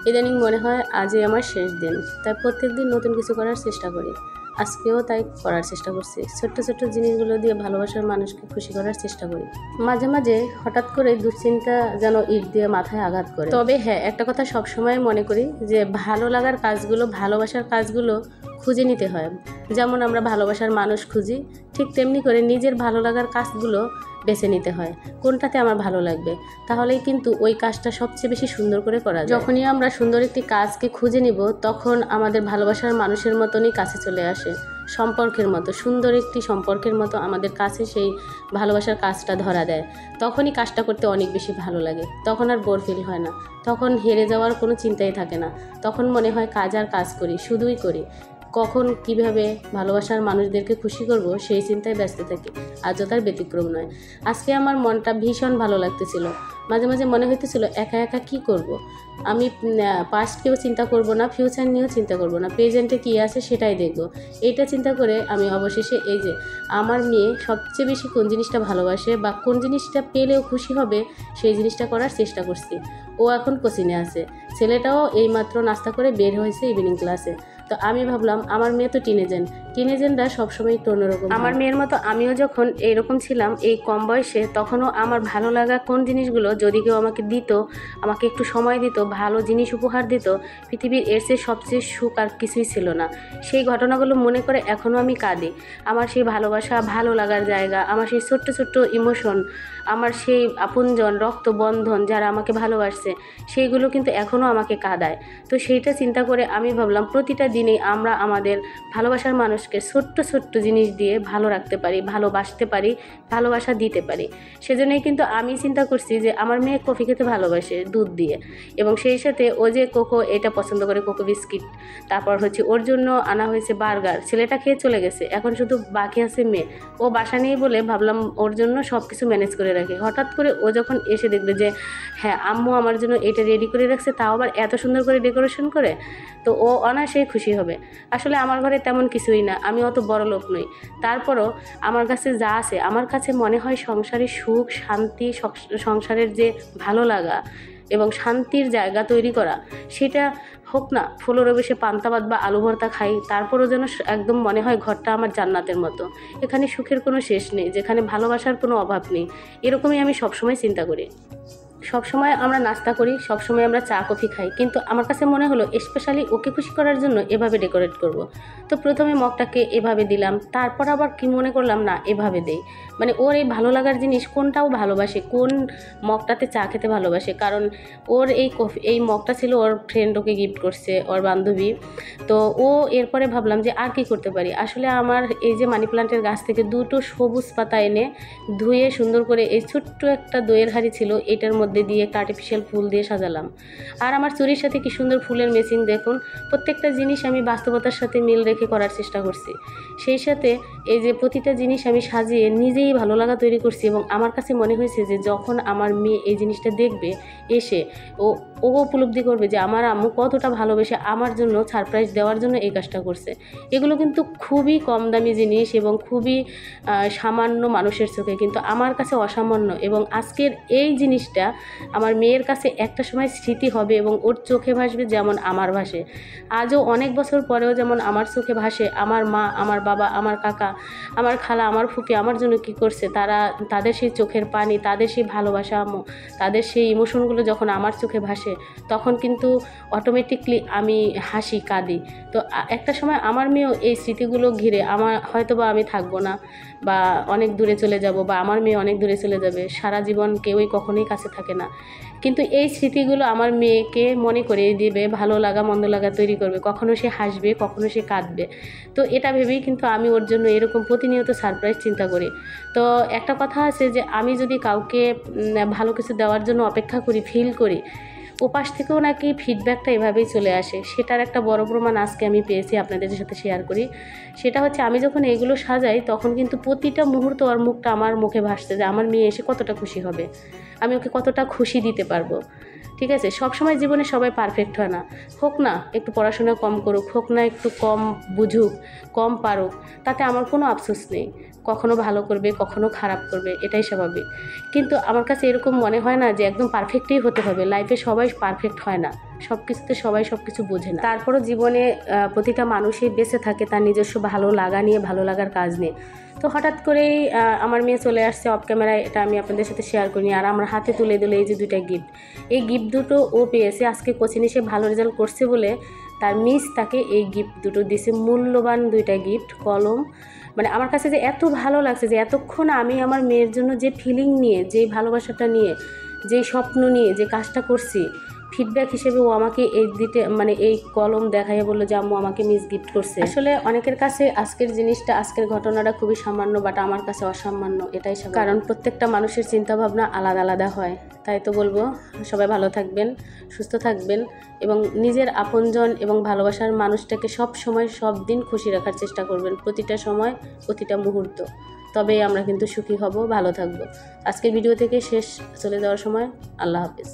ইদানিং মনে হয় আজই আমার শেষ দিন, তাই প্রত্যেক দিন নতুন কিছু করার চেষ্টা করি। আজকেও তাই করার চেষ্টা করছি। ছোট্ট ছোট্ট জিনিসগুলো দিয়ে ভালোবাসার মানুষকে খুশি করার চেষ্টা করি। মাঝে মাঝে হঠাৎ করে দুশ্চিন্তা যেন ইট দিয়ে মাথায় আঘাত করে। তবে হ্যাঁ, একটা কথা সবসময় মনে করি যে ভালো লাগার কাজগুলো, ভালোবাসার কাজগুলো খুঁজে নিতে হয়। যেমন আমরা ভালোবাসার মানুষ খুঁজি, ঠিক তেমনি করে নিজের ভালো লাগার কাজগুলো বেছে নিতে হয়। কোনটাতে আমার ভালো লাগবে, তাহলেই কিন্তু ওই কাজটা সবচেয়ে বেশি সুন্দর করে করা যায়। যখনই আমরা সুন্দর একটি কাজকে খুঁজে নিব, তখন আমাদের ভালোবাসার মানুষের মতনই কাছে চলে আসে। সম্পর্কের মতো, সুন্দর একটি সম্পর্কের মতো আমাদের কাছে সেই ভালোবাসার কাজটা ধরা দেয়। তখনই কাজটা করতে অনেক বেশি ভালো লাগে। তখন আর বোর ফিল হয় না, তখন হেরে যাওয়ার কোনো চিন্তাই থাকে না। তখন মনে হয় কাজ আর কাজ করি, শুধুই করি। কখন কিভাবে ভালোবাসার মানুষদেরকে খুশি করব সেই চিন্তায় ব্যস্ত থাকি। আজও তার ব্যতিক্রম নয়। আজকে আমার মনটা ভীষণ ভালো লাগতেছিল। মাঝে মাঝে মনে হইতেছিল একা একা কি করব। আমি পাস্টকেও চিন্তা করব না, ফিউচার নিয়েও চিন্তা করব না, প্রেজেন্টে কী আছে সেটাই দেখব। এইটা চিন্তা করে আমি অবশেষে এই যে আমার মেয়ে সবচেয়ে বেশি কোন জিনিসটা ভালোবাসে বা কোন জিনিসটা পেলেও খুশি হবে সেই জিনিসটা করার চেষ্টা করছি। ও এখন কোচিংয়ে আছে, ছেলেটাও এইমাত্র নাস্তা করে বের হয়েছে ইভিনিং ক্লাসে। তো আমি ভাবলাম আমার মেয়ে তো টিনেজেনরা সবসময় একটু অন্যরকম। আমার মেয়ের মতো আমিও যখন এইরকম ছিলাম এই কম বয়সে, তখনও আমার ভালো লাগা কোন জিনিসগুলো যদি কেউ আমাকে দিত, আমাকে একটু সময় দিত, ভালো জিনিস উপহার দিত, পৃথিবীর এর চেয়ে সবচেয়ে সুখ আর কিছুই ছিল না। সেই ঘটনাগুলো মনে করে এখনও আমি কাঁদি। আমার সেই ভালোবাসা, ভালো লাগার জায়গা, আমার সেই ছোট্ট ছোট্ট ইমোশন, আমার সেই আপনজন, রক্তবন্ধন যারা আমাকে ভালোবাসছে, সেইগুলো কিন্তু এখনও আমাকে কাঁদায়। তো সেইটা চিন্তা করে আমি ভাবলাম প্রতিটা দিনেই আমরা আমাদের ভালোবাসার মানুষকে ছোট্ট ছোট্ট জিনিস দিয়ে ভালো রাখতে পারি, ভালোবাসতে পারি, ভালোবাসা দিতে পারি। সেজন্যই কিন্তু আমি চিন্তা করছি যে আমার মেয়ে কফি খেতে ভালোবাসে দুধ দিয়ে, এবং সেই সাথে ও যে কোকো এটা পছন্দ করে, কোকো বিস্কিট। তারপর হচ্ছে ওর জন্য আনা হয়েছে বার্গার। ছেলেটা খেয়ে চলে গেছে, এখন শুধু বাকি আছে মেয়ে। ও বাসা নেই বলে ভাবলাম ওর জন্য সব কিছু ম্যানেজ করে রাখি। হঠাৎ করে ও যখন এসে দেখবে যে হ্যাঁ আম্মু আমার জন্য এটা রেডি করে রাখছে, তাও আবার এত সুন্দর করে ডেকোরেশন করে, তো ও অনায়াসেই খুশি হবে। আসলে আমার ঘরে তেমন কিছুই না, আমি অত বড় লোক নই। তারপরও আমার কাছে যা আছে, আমার কাছে মনে হয় সংসারের সুখ, শান্তি, সংসারের যে ভালো লাগা এবং শান্তির জায়গা তৈরি করা, সেটা হোক না ফ্লোরে বসে পান্তা ভাত বা আলু ভর্তা খাই, তারপরও যেন একদম মনে হয় ঘরটা আমার জান্নাতের মতো। এখানে সুখের কোনো শেষ নেই, যেখানে ভালোবাসার কোনো অভাব নেই। এরকমই আমি সবসময় চিন্তা করি। সবসময় আমরা নাস্তা করি, সবসময় আমরা চা কফি খাই, কিন্তু আমার কাছে মনে হলো স্পেশালি ওকে খুশি করার জন্য এভাবে ডেকোরেট করব। তো প্রথমে মগটাকে এভাবে দিলাম, তারপর আবার কি মনে করলাম না এভাবে দেই, মানে ওর এই ভালো লাগার জিনিস কোনটাও ভালোবাসে, কোন মগটাতে চা খেতে ভালোবাসে। কারণ ওর এই মগটা ছিল ওর ফ্রেন্ড ওকে গিফট করছে, ওর বান্ধবী। তো ও এরপরে ভাবলাম যে আর কি করতে পারি। আসলে আমার এই যে মানি প্লান্টের গাছ থেকে দুটো সবুজ পাতা এনে ধুয়ে সুন্দর করে এই ছোট্ট একটা দইয়ের হাঁড়ি ছিল, এটার মধ্যে দিয়ে একটা আর্টিফিশিয়াল ফুল দিয়ে সাজালাম। আর আমার চুরির সাথে কি সুন্দর ফুলের ম্যাচিং দেখুন। প্রত্যেকটা জিনিস আমি বাস্তবতার সাথে মিল রেখে করার চেষ্টা করছি। সেই সাথে এই যে প্রতিটা জিনিস আমি সাজিয়ে নিজেই ভালো লাগা তৈরি করছি, এবং আমার কাছে মনে হয়েছে যে যখন আমার মেয়ে এই জিনিসটা দেখবে, এসে ও উপলব্ধি করবে যে আমার আম্মু কতটা ভালোবেসে আমার জন্য সারপ্রাইজ দেওয়ার জন্য এই কাজটা করছে। এগুলো কিন্তু খুবই কম দামি জিনিস এবং খুবই সামান্য মানুষের চোখে, কিন্তু আমার কাছে অসামান্য। এবং আজকের এই জিনিসটা আমার মেয়ের কাছে একটা সময় স্মৃতি হবে এবং ওর চোখে ভাসবে যেমন আমার ভাসে। আজও অনেক বছর পরেও যেমন আমার চোখে ভাসে আমার মা, আমার বাবা, আমার কাকা, আমার খালা, আমার ফুপি আমার জন্য কী করছে, তাদের সেই চোখের পানি, তাদের সেই ভালোবাসা, তাদের সেই ইমোশনগুলো যখন আমার চোখে ভাসে, তখন কিন্তু অটোমেটিকলি আমি হাসি, কাঁদি। তো একটা সময় আমার মেয়েও এই স্মৃতিগুলো ঘিরে হয়তোবা আমি থাকবো না, বা অনেক দূরে চলে যাব, বা আমার মেয়ে অনেক দূরে চলে যাবে। সারা জীবন কেউই কখনোই কাছে থাকে না, কিন্তু এই স্মৃতিগুলো আমার মেয়েকে মনে করিয়ে দিবে, ভালো লাগা মন্দ লাগা তৈরি করবে। কখনো সে হাসবে, কখনো সে কাঁদবে। তো এটা ভেবেই কিন্তু আমি ওর জন্য এরকম প্রতিনিয়ত সারপ্রাইজ চিন্তা করি। তো একটা কথা আছে যে আমি যদি কাউকে ভালো কিছু দেওয়ার জন্য অপেক্ষা করি, ফিল করি, ওপাশ থেকেও নাকি ফিডব্যাকটা এভাবেই চলে আসে। সেটার একটা বড় প্রমাণ আজকে আমি পেয়েছি, আপনাদের সাথে শেয়ার করি। সেটা হচ্ছে আমি যখন এগুলো সাজাই, তখন কিন্তু প্রতিটা মুহূর্ত ওর মুখটা আমার মুখে ভাসছে যে আমার মেয়ে এসে কতটা খুশি হবে, আমি ওকে কতটা খুশি দিতে পারবো। ঠিক আছে, সবসময় জীবনে সবাই পারফেক্ট হয় না। হোক না একটু পড়াশোনা কম করুক, হোক না একটু কম বুঝুক, কম পারুক, তাতে আমার কোনো আফসোস নেই। কখনো ভালো করবে, কখনো খারাপ করবে, এটাই স্বাভাবিক। কিন্তু আমার কাছে এরকম মনে হয় না যে একদম পারফেক্টই হতে হবে। লাইফে সবাই পারফেক্ট হয় না, সব কিছুতে সবাই সব কিছু বোঝে না। তারপরও জীবনে প্রতিটা মানুষই বেঁচে থাকে তার নিজস্ব ভালো লাগা নিয়ে, ভালো লাগার কাজ নিয়ে। তো হঠাৎ করেই আমার মেয়ে চলে আসছে অফ ক্যামেরায়, এটা আমি আপনাদের সাথে শেয়ার করিনি। আর আমার হাতে তুলে দিল এই যে 2টা গিফট। এই গিফট দুটো ও পেয়েছে আজকে কোচিং এসে ভালো রেজাল্ট করছে বলে তার মিস তাকে এই গিফট দুটো দিয়েছে, মূল্যবান 2টা গিফট, কলম। মানে আমার কাছে যে এত ভালো লাগছে যে এতক্ষণ আমি আমার মেয়ের জন্য যে ফিলিং নিয়ে, যে ভালোবাসাটা নিয়ে, যে স্বপ্ন নিয়ে যে কাজটা করছি, ফিডব্যাক হিসেবে ও আমাকে এই কলম দেখাইয়া বললো যে আম্মু আমাকে মিস গিফট করছে। আসলে অনেকের কাছে আজকের ঘটনাটা খুবই সামান্য, বাট আমার কাছে অসামান্য, এটাই স্বাভাবিক। কারণ প্রত্যেকটা মানুষের চিন্তাভাবনা আলাদা আলাদা হয়। তাই তো বলবো সবাই ভালো থাকবেন, সুস্থ থাকবেন এবং নিজের আপনজন এবং ভালোবাসার মানুষটাকে সব সময় সব দিন খুশি রাখার চেষ্টা করবেন, প্রতিটা সময়, প্রতিটা মুহূর্ত। তবেই আমরা কিন্তু সুখী হব, ভালো থাকবো। আজকের ভিডিও থেকে শেষ চলে যাওয়ার সময়। আল্লাহ হাফেজ।